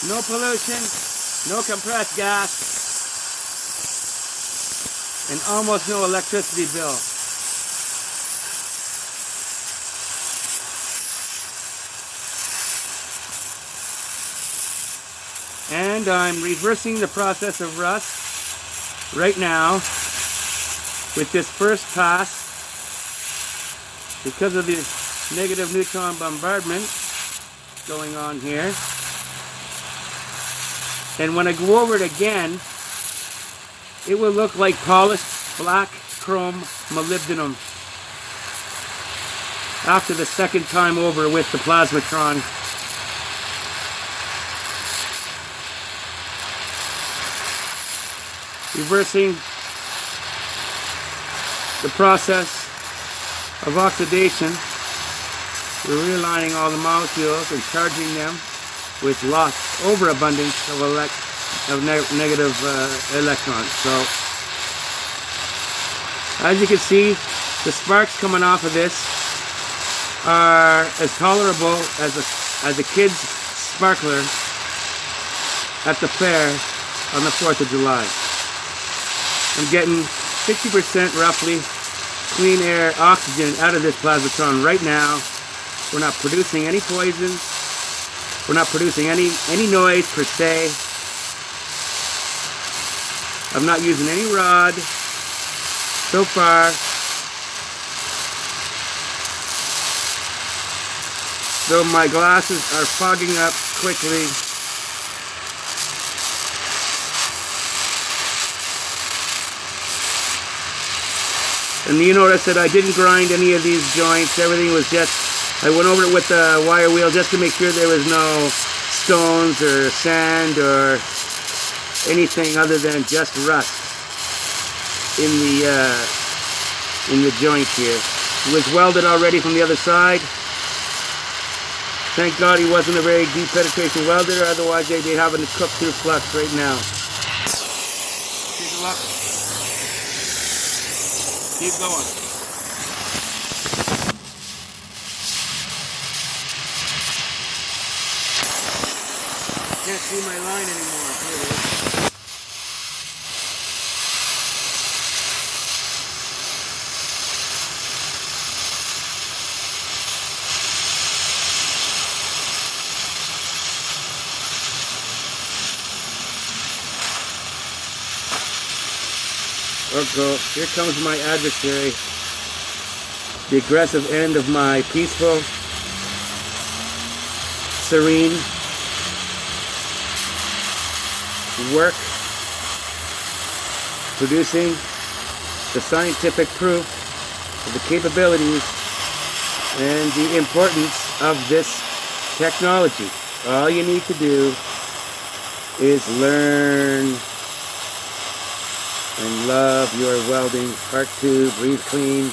No pollution, no compressed gas, and almost no electricity bill. And I'm reversing the process of rust right now with this first pass because of the negative neutron bombardment going on here. And when I go over it again, it will look like polished black chrome molybdenum after the second time over with the plasmatron. Reversing the process of oxidation, we're realigning all the molecules and charging them with lots, overabundance of negative electrons. So, as you can see, the sparks coming off of this are as tolerable as a kid's sparkler at the fair on the 4th of July. I'm getting 60% roughly clean air oxygen out of this plasmatron right now. We're not producing any poison. We're not producing any noise per se. I'm not using any rod so far. So my glasses are fogging up quickly. And you notice that I didn't grind any of these joints. Everything was just, I went over it with the wire wheel just to make sure there was no stones or sand or anything other than just rust in the joint here. It was welded already from the other side. Thank God he wasn't a very deep penetration welder, otherwise they'd be having to cook through flux right now. Take a look. Keep going. Can't see my line anymore. Here it is. Okay, here comes my adversary, the aggressive end of my peaceful, serene work, producing the scientific proof of the capabilities and the importance of this technology. All you need to do is learn and love your welding. Part 2, breathe clean,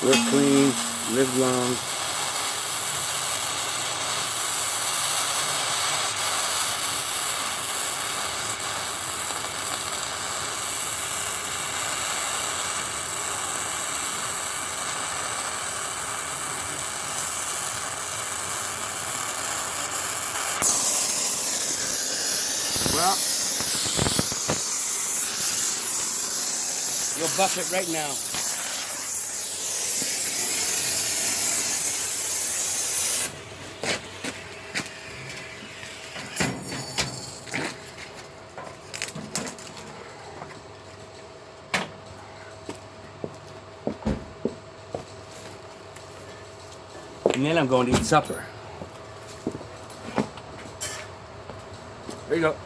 work clean, live long. Well, you'll buff it right now. And then I'm going to eat supper. There you go.